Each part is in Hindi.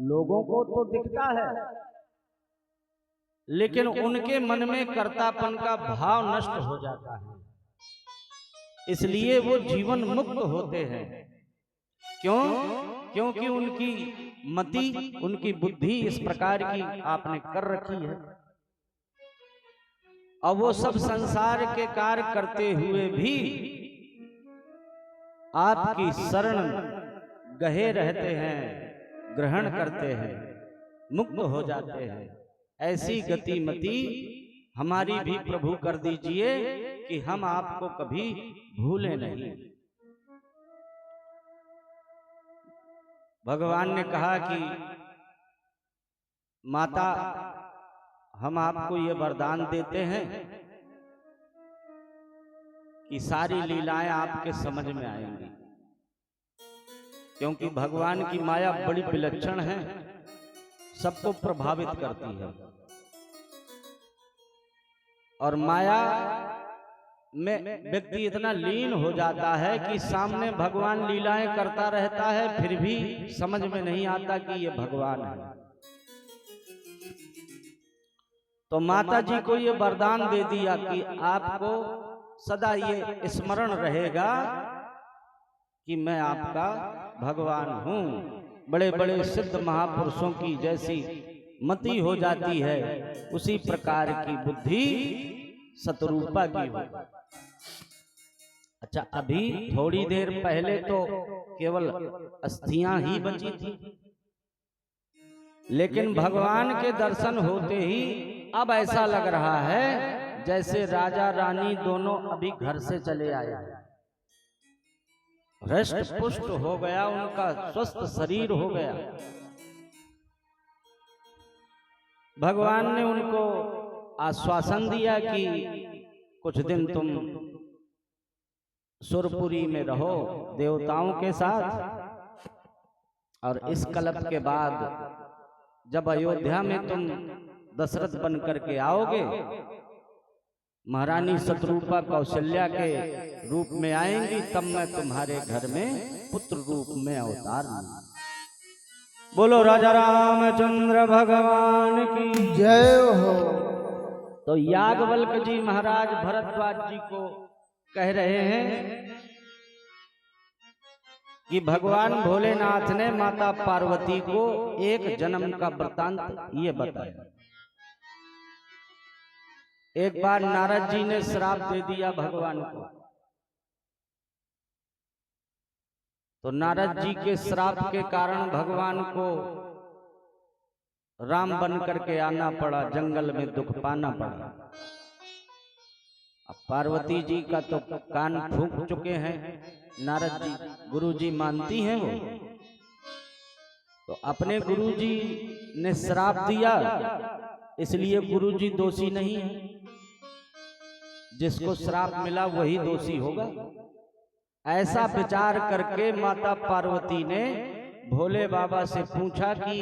लोगों को तो दिखता है, लेकिन उनके मन में कर्तापन का भाव नष्ट हो जाता है, इसलिए वो जीवन मुक्त होते हैं। क्यों? क्योंकि उनकी मति, उनकी बुद्धि इस प्रकार की आपने कर रखी है। और वो सब संसार के कार्य करते हुए भी आपकी शरण गहे रहते हैं, ग्रहण करते हैं, मुक्त हो जाते हैं। ऐसी गतिमति हमारी भी प्रभु कर दीजिए कि हम आपको कभी भूलें नहीं। भगवान ने कहा कि माता, हम आपको ये वरदान देते हैं कि सारी लीलाएं आपके समझ में आएंगी, क्योंकि भगवान की माया बड़ी विलक्षण है, सबको प्रभावित करती है। और माया में व्यक्ति इतना लीन हो जाता है कि सामने भगवान लीलाएं करता रहता है, फिर भी समझ में नहीं आता कि ये भगवान है। तो माता जी को ये वरदान दे दिया कि आपको सदा ये स्मरण रहेगा कि मैं आपका भगवान हूं। बड़े बड़े सिद्ध महापुरुषों की जैसी मति हो जाती है, उसी प्रकार की बुद्धि सतरूपा की हो। अच्छा, अभी थोड़ी देर पहले तो केवल अस्थियां ही बची थी, लेकिन भगवान के दर्शन होते ही अब ऐसा लग रहा है जैसे राजा रानी दोनों अभी घर से चले आए, हृष्ट पुष्ट हो गया, उनका स्वस्थ शरीर हो गया। भगवान ने उनको आश्वासन दिया कि कुछ दिन तुम सुरपुरी में रहो देवताओं के साथ, और इस कल्प के बाद जब अयोध्या में तुम दशरथ बन करके आओगे, महारानी शतरूपा कौशल्या के रूप में आएंगी, तब मैं तुम्हारे घर में पुत्र रूप में अवतार लूंगा। बोलो राजा रामचंद्र भगवान की जय हो। तो याज्ञवल्क्य जी महाराज भरद्वाज जी को कह रहे हैं कि भगवान भोलेनाथ ने माता पार्वती को एक जन्म का वृतांत ये बताया। एक बार नारद जी ने श्राप दे दिया भगवान को, तो नारद जी के श्राप के कारण भगवान को राम बन करके आना पड़ा, जंगल में दुख पाना पड़ा। अब पार्वती जी का तो कान फूंक चुके हैं नारद जी, गुरु जी मानती हैं वो, तो अपने गुरु जी ने श्राप दिया, इसलिए गुरु जी दोषी नहीं है, जिसको श्राप मिला वही दोषी होगा। ऐसा विचार करके माता पार्वती ने भोले बाबा से पूछा कि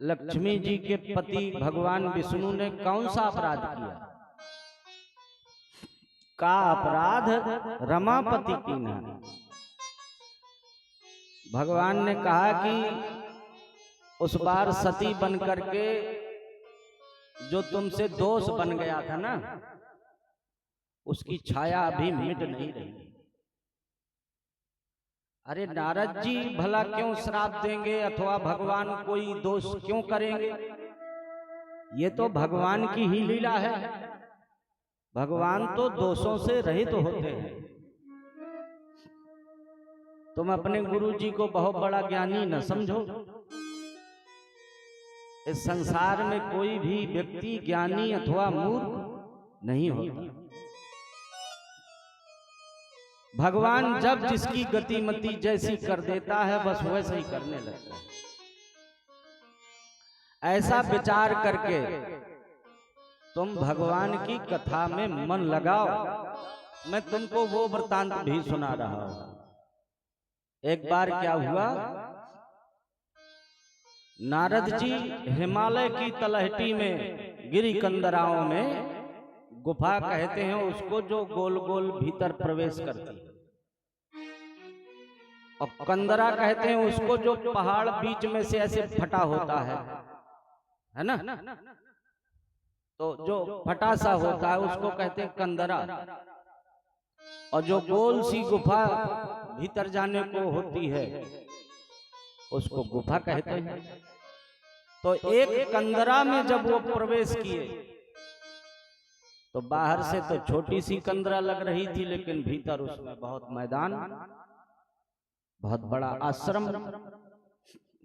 लक्ष्मी जी के पति भगवान विष्णु ने कौन सा अपराध किया? का अपराध रमापति की ना। भगवान ने कहा कि उस बार सती बन करके जो तुमसे दोष बन गया था ना, उसकी छाया अभी मिट नहीं रही। अरे नारद जी भला क्यों श्राप देंगे अथवा भगवान कोई दोष क्यों करेंगे? ये तो भगवान की ही लीला है। भगवान तो दोषों से रहित होते हैं। तुम अपने गुरु जी को बहुत बड़ा ज्ञानी न समझो। इस संसार में कोई भी व्यक्ति ज्ञानी अथवा मूर्ख नहीं होता। भगवान जब जिसकी गतिमति जैसी कर देता है बस वैसे ही करने लगता है। ऐसा विचार करके तुम भगवान की कथा में मन लगाओ। मैं तुमको वो वृतांत भी सुना रहा हूं। एक बार क्या हुआ, नारद जी हिमालय की तलहटी में गिरी कंदराओं में गुफा कहते हैं उसको, जो गोल गोल भीतर प्रवेश करती है, और कंदरा कहते हैं उसको जो पहाड़ बीच में से ऐसे फटा होता है ना, तो जो फटा सा होता है उसको कहते हैं कंदरा। और जो गोल सी गुफा भीतर जाने को होती है उसको गुफा कहते हैं। तो एक कंदरा में जब वो प्रवेश किए तो बाहर से तो छोटी सी कंदरा लग रही थी, लेकिन भीतर उसमें बहुत मैदान, बहुत बड़ा आश्रम,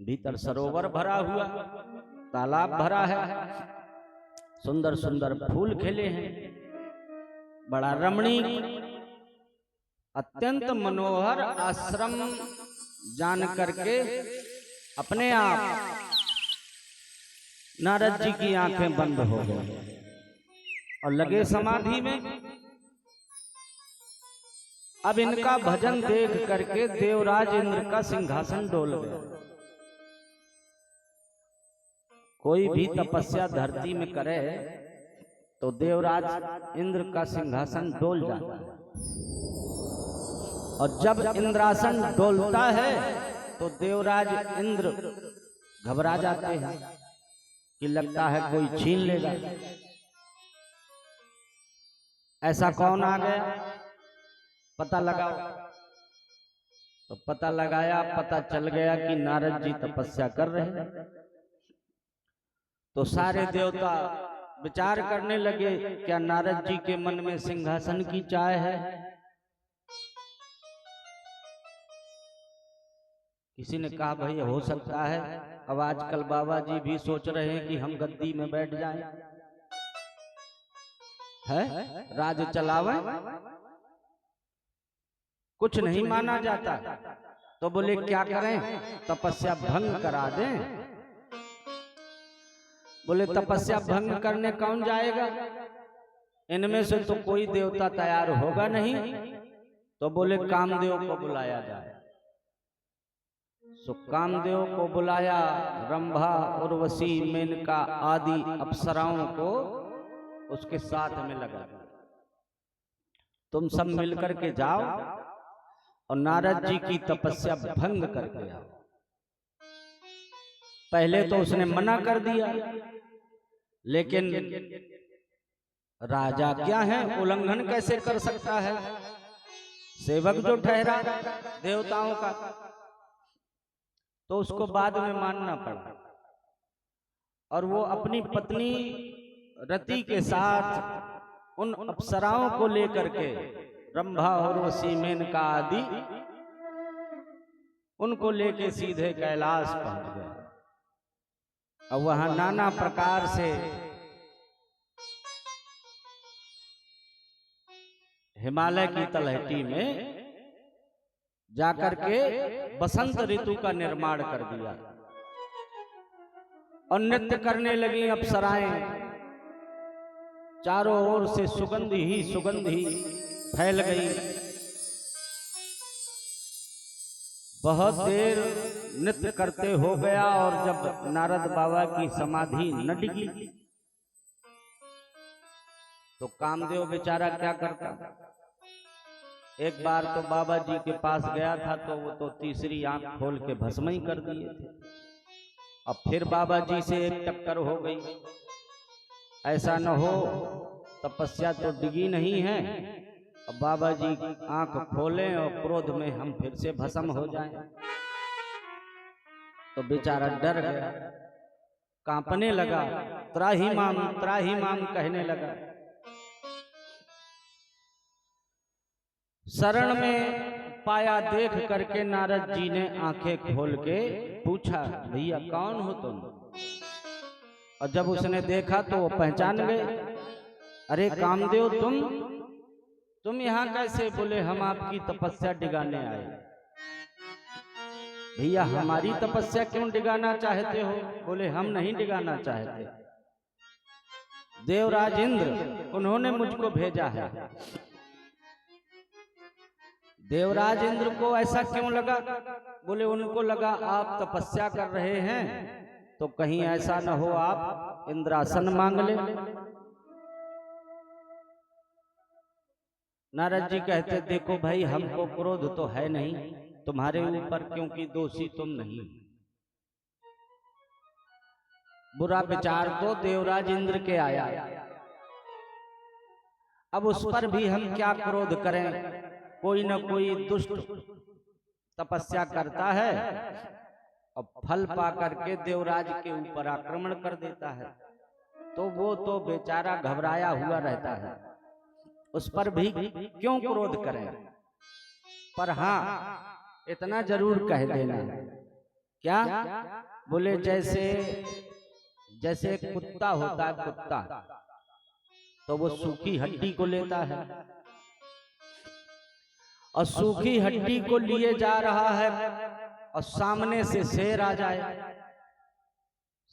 भीतर सरोवर भरा हुआ, तालाब भरा है, सुंदर सुंदर फूल खिले हैं, बड़ा रमणीक अत्यंत मनोहर आश्रम जान करके अपने आप नारद जी की आंखें बंद हो गई और लगे समाधि में। अब इनका भजन देख करके देवराज इंद्र का सिंहासन डोल गया। कोई भी तपस्या धरती में करे तो देवराज इंद्र का सिंहासन डोल जाता है, और जब इंद्रासन डोलता है तो देवराज इंद्र घबरा जाते हैं कि लगता है कोई छीन लेगा। ऐसा कौन आ गया, पता लगाओ। तो पता लगाया, पता चल गया कि नारद जी तपस्या कर रहे हैं। तो सारे देवता विचार करने लगे, क्या नारद जी के मन में सिंहासन की चाह है? किसी ने कहा भाई हो सकता है, अब आजकल बाबा जी भी सोच रहे हैं कि हम गद्दी में बैठ जाएं, है राज चलावे, कुछ नहीं माना जाता। तो बोले क्या करें, तपस्या भंग करा दें। बोले तपस्या भंग करने कौन जाएगा, इनमें से तो कोई देवता तैयार होगा नहीं। तो बोले कामदेव को बुलाया जाए। सो कामदेव को बुलाया, रंभा, उर्वशी, मेनका आदि अप्सराओं को उसके साथ में लगा, तुम सब मिलकर के जाओ और नारद जी की तपस्या भंग करके आओ। पहले तो उसने मना कर दिया, लेकिन राजा क्या है, उल्लंघन कैसे कर सकता है, सेवक जो ठहरा देवताओं का, तो उसको बाद में मानना पड़ा। और वो अपनी पत्नी रति के साथ उन अप्सराओं को लेकर के, रंभा, उर्वशी, मेनका आदि, उनको लेके सीधे कैलाश पहुंच गए। और वहां नाना प्रकार से हिमालय की तलहटी में जाकर के बसंत ऋतु का निर्माण कर दिया और नृत्य करने लगी अप्सराएं। चारों ओर से सुगंध ही सुगंध ही फैल गई। बहुत देर नृत्य करते हो गया, और जब नारद बाबा की समाधि न डिगी तो कामदेव बेचारा क्या करता। एक बार तो बाबा जी के पास गया था, तो वो तो तीसरी आंख खोल के भस्म ही कर दिए थे। अब फिर बाबा जी से एक टक्कर हो गई, ऐसा न हो तपस्या तो डिगी नहीं है, अब बाबा जी आंख खोलें और क्रोध में हम फिर से भस्म हो जाएं। तो बेचारा डर गया, कांपने लगा, त्राहिमाम कहने लगा। शरण में पाया देख करके नारद जी ने आंखें खोल के पूछा, भैया कौन हो तुम? और जब उसने देखा तो वो पहचान गए। अरे कामदेव तुम यहाँ कैसे? बोले हम आपकी तपस्या डिगाने आए। भैया हमारी तपस्या क्यों डिगाना चाहते हो? बोले हम नहीं डिगाना चाहते, देवराज इंद्र उन्होंने मुझको भेजा है। देवराज इंद्र को ऐसा क्यों लगा? बोले उनको लगा आप तपस्या कर रहे हैं तो कहीं ऐसा न हो आप इंद्रासन मांग ले। नारद जी कहते देखो भाई हमको क्रोध तो है नहीं, तुम्हारे ऊपर, क्योंकि दोषी तुम नहीं। बुरा विचार तो देवराज इंद्र के आया, अब उस पर भी हम क्या क्रोध करें। कोई न कोई दुष्ट तपस्या करता है और फल पा करके देवराज के ऊपर आक्रमण कर देता है, तो वो तो बेचारा घबराया हुआ रहता है, उस पर भी क्यों क्रोध करें। पर हाँ, इतना जरूर कह देना, क्या बोले, जैसे एक कुत्ता होता है, कुत्ता तो वो सूखी हड्डी को लेता है और सूखी हड्डी को लिए जा रहा है और सामने से शेर आ जाए।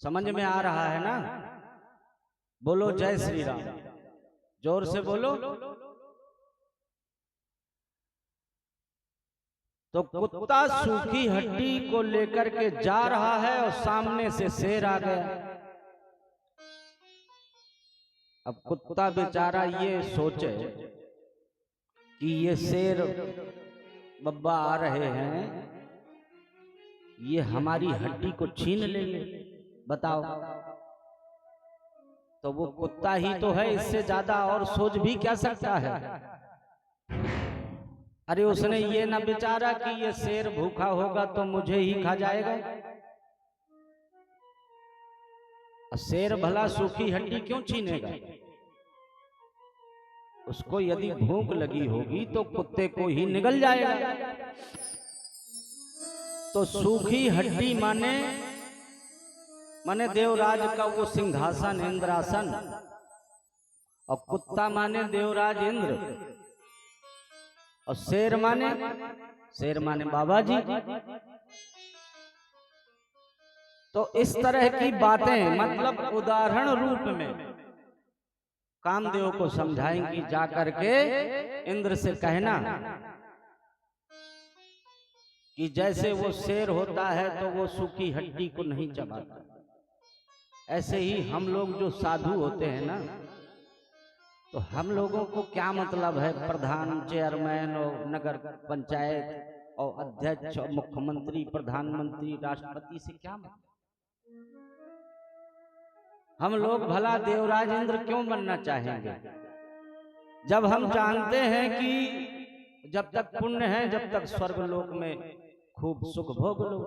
समझ में आ रहा है ना? बोलो जय श्री राम, जोर से बोलो। तो कुत्ता सूखी हड्डी को लेकर के जा रहा है और सामने से शेर आ गया। अब कुत्ता बेचारा ये सोचे कि ये शेर बब्बा आ रहे हैं, ये हमारी हड्डी को छीन लेंगे, बताओ। तो वो कुत्ता ही तो है, इससे ज्यादा और सोच भी क्या सकता है। अरे उसने ये ना विचारा कि ये शेर भूखा होगा तो मुझे ही खा जाएगा। शेर भला सूखी हड्डी क्यों छीनेगा? उसको यदि भूख लगी होगी तो कुत्ते को ही निगल जाएगा। तो सूखी हड्डी माने देवराज का वो सिंहासन, इंद्रासन, और कुत्ता माने देवराज इंद्र, और शेर माने बाबा जी। तो इस तरह की बातें मतलब उदाहरण रूप में कामदेव को समझाएंगी, जाकर के इंद्र से कहना कि जैसे वो शेर होता है तो वो सूखी हड्डी को नहीं चबाता, ऐसे ही हम लोग जो साधु होते हैं ना, तो हम लोगों को क्या मतलब है प्रधान, चेयरमैन और नगर पंचायत और अध्यक्ष और मुख्यमंत्री, प्रधानमंत्री, राष्ट्रपति से क्या मतलब? हम लोग भला देवराज इंद्र क्यों बनना चाहेंगे, जब हम जानते हैं कि जब तक पुण्य है, जब तक स्वर्ग लोक में खूब सुख भोग लो,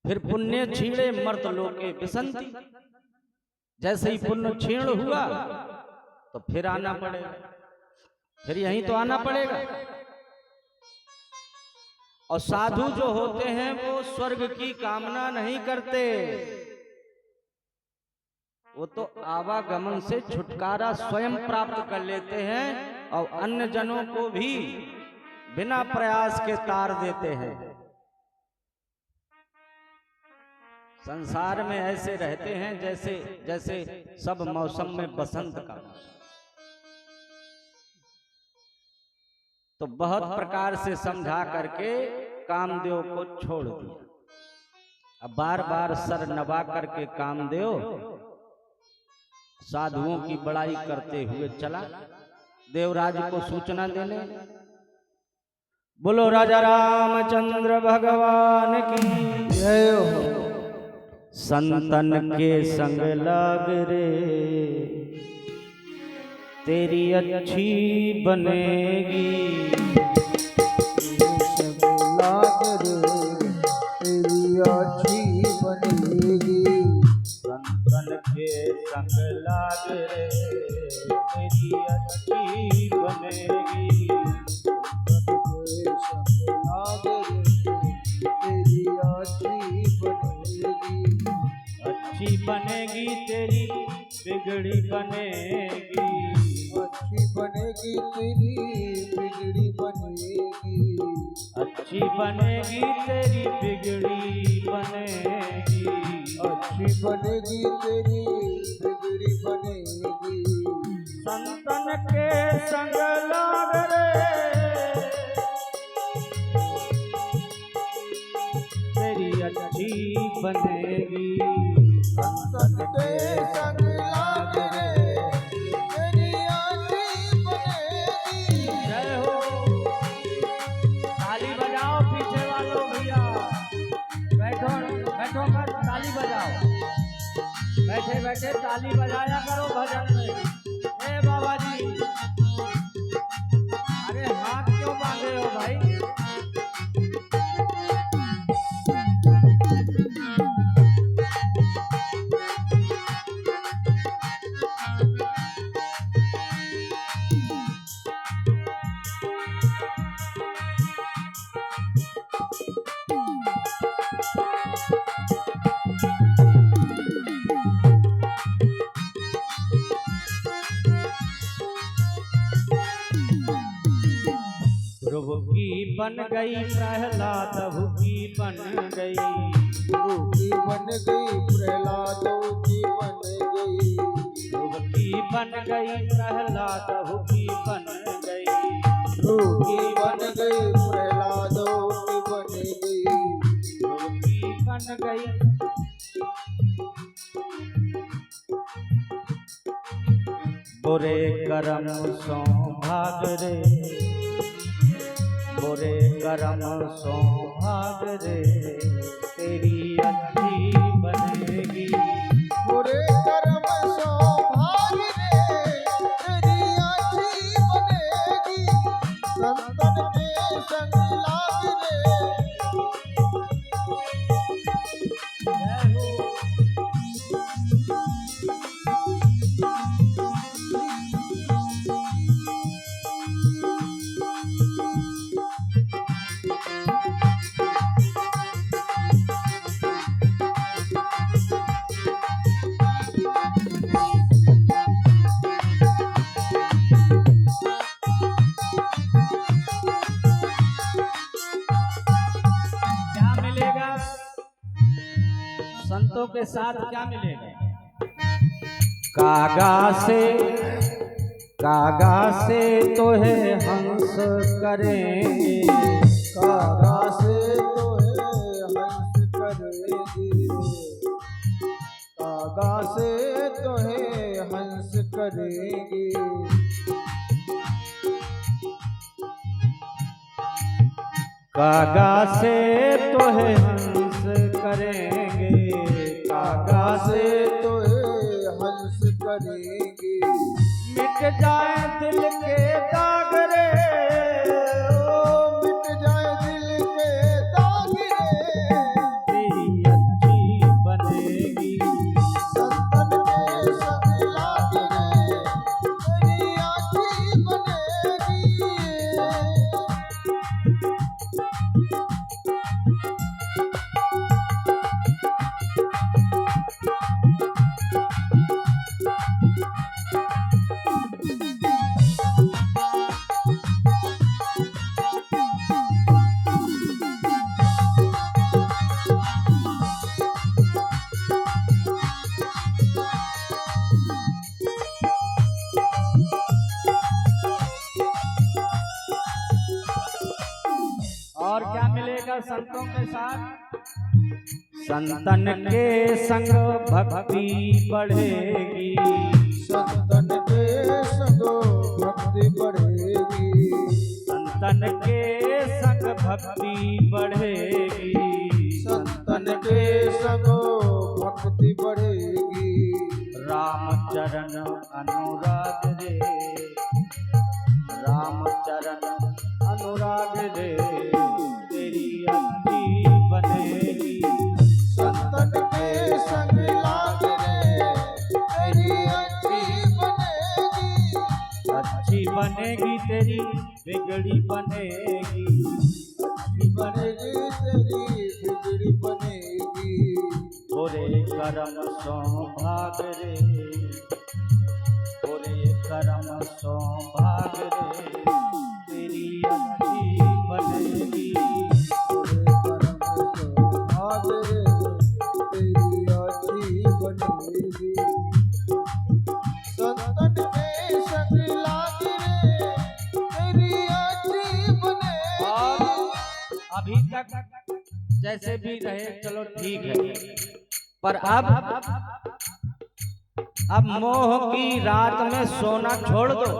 फिर पुण्य छीड़े मर्त लोके बिसंती। जैसे ही पुण्य छीण हुआ तो फिर आना पड़ेगा, फिर यहीं तो आना पड़ेगा। और साधु जो होते हैं वो स्वर्ग की कामना नहीं करते, वो तो आवागमन से छुटकारा स्वयं प्राप्त कर लेते हैं और अन्य जनों को भी बिना प्रयास के तार देते हैं। संसार में ऐसे रहते हैं जैसे सब मौसम में बसंत का मौसम। तो बहुत प्रकार से समझा करके कामदेव को छोड़ दिया। अब बार बार सर नवा करके कामदेव साधुओं की बड़ाई करते हुए चला देवराज को सूचना देने। बोलो राजा रामचंद्र भगवान की जय हो। संतन के संग लाग रे तेरी अच्छी बनेगी, लाग रे तेरी अच्छी बनेगी। संतन के संग लाग रे तेरी अच्छी बनेगी, संतन के संग लाग रे तेरी अच्छी बनेगी। अच्छी बनेगी तेरी बिगड़ी बनेगी, अच्छी बनेगी तेरी बिगड़ी बनेगी। अच्छी बनेगी तेरी बिगड़ी बनेगी, अच्छी बनेगी तेरी बिगड़ी बनेगी। संतन के संग लाग रे तेरी अच्छी बनेगी। संतन के संग लाग रे तेरी अच्छी बनेगी। जय हो। बैठे ताली बजाया करो भजन में। ए बाबा जी, अरे हाथ क्यों बांधे हो भाई? ध्रुव की बन गई प्रहलाद की बन गई, ध्रुव की बन गई प्रहलाद की बन गई, ध्रुव की बन गई प्रहलाद की बन गई, ध्रुव की बन गई प्रहलाद की बन गई, ध्रुव की बन गई। बुरे कर्म सो भाग रे, बुरे कर्म सो भाग रे, तेरी अच्छी बनेगी। बुरे कर्म सो भाग रे, तेरी अच्छी बनेगी, संतन के संग लाग रे। जय हो। संतों के साथ क्या मिलेगा? कागा से तो है हंस करेंगे, कागा से तो है हंस करेंगे, कागा से तो है हंस करेंगे, कागा से तो है हंस करेंगे, कागा से तो है हंस करेंगे। मिट जाए दिल के दाग रे, ओ मिट जाए दिल के दाग रे, तेरी अच्छी बनेगी। संतन के संग लाग रे, तेरी अच्छी बनेगी। और क्या मिलेगा संतों के साथ? संतन के संग भक्ति बढ़ेगी, संतन के संग भक्ति बढ़ेगी, संतन के संग भक्ति बढ़ेगी, संतन के संग भक्ति बढ़ेगी। रामचरण अनुराग रे, रामचरण अनुराग रे, तेरी अच्छी बनेगी। संतन के संग लाग रे, तेरी अच्छी बनेगी, अच्छी बनेगी तेरी बिगड़ी बनेगी, अच्छी बनेगी तेरी बिगड़ी बनेगी। बुरे कर्म सो भाग रे, बुरे कर्म सो भाग रे, तेरी अच्छी बनेगी। बुरे कर्म सो भाग रे, तेरी अच्छी बनेगी। संतन के संग लाग रे, तेरी अच्छी बनेगी। अभी तक जैसे भी रहे चलो ठीक है, पर अब मोह की रात में सोना छोड़ दो।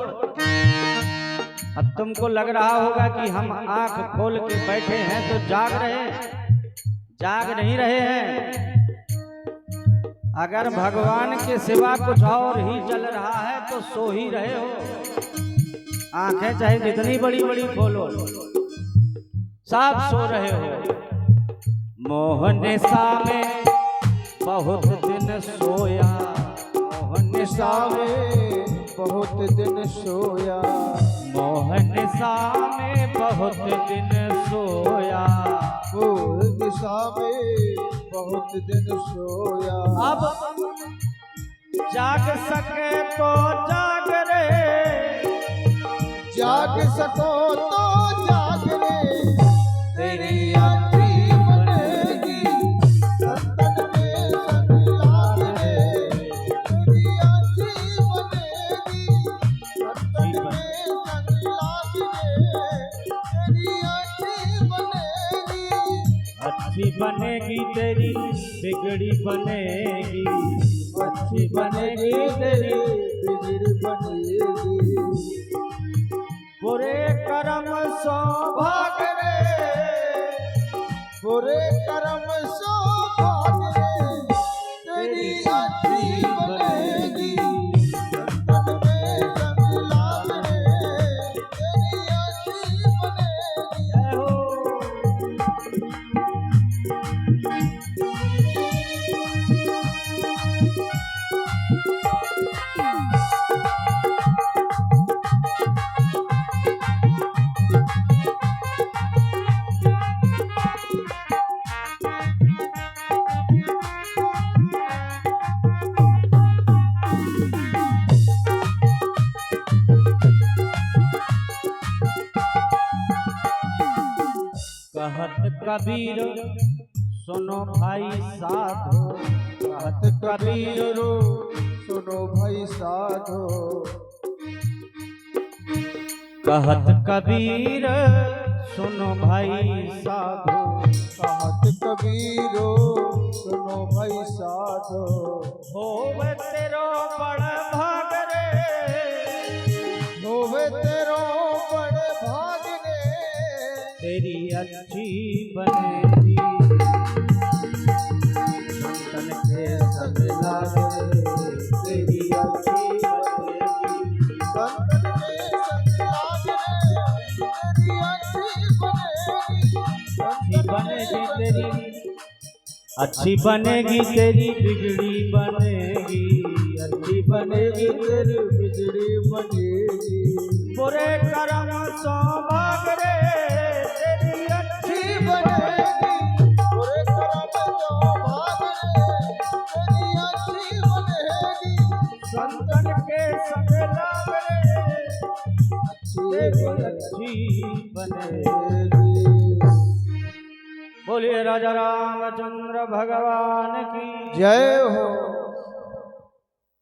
अब तुमको लग रहा होगा कि हम आंख खोल के बैठे हैं तो जाग रहे हैं, जाग नहीं रहे हैं। अगर भगवान के सिवा कुछ और ही चल रहा है तो सो ही रहे हो। आंखें चाहे जितनी बड़ी बड़ी खोलो, सब सो रहे हो। मोहन सा में बहुत दिन सोया, मोहन सा में बहुत दिन सोया, मोहन सा में बहुत दिन सोया। दिशा में बहुत दिन सोया। अब जाग सके तो जाग रे, जाग सको तो जाग रे, तेरी आँखी बनेगी संतन में संग लाग रे, तेरी आँखी बनेगी संतन में संग लाग रे, तेरी आँखी बनेगी। अच्छी बनेगी तेरी बिगड़ी बनेगी, अच्छी बनेगी तेरी बिगड़ी बनेगी। बुरे कर्म सो भाग रे, बुरे कर्म सो भाग रे, तेरी आँखी बनेगी संतन में संग लाग रे, तेरी आँखी बनेगी। जय हो। कहत कबीर सुनो भाई साधो, कहत कबीर रो सुनो भाई साधो, कहत कबीर सुनो भाई साधो। कहत कबीरो सुनो भाई साधो। होवे तेरो बड़ भाग रे, होवे तेरो बड़ भाग रे, तेरी अच्छी बनेगी संतन के संग लागे, तेरी अच्छी बनेगी संतन के संग लाग रे, तेरी अच्छी बनेगी। अच्छी बनेगी तेरी, अच्छी बनेगी तेरी बिगड़ी बनेगी, अच्छी बनेगी तेरी बिगड़ी बनेगी। बुरे कर्म सो भाग रे, तेरी अच्छी बनेगी बुरे कर्म जो भाग रे, तेरी अच्छी बनेगी। संतन के संग लाग रे, तेरी अच्छी बनेगी। बोलिए राजा रामचंद्र भगवान की जय हो।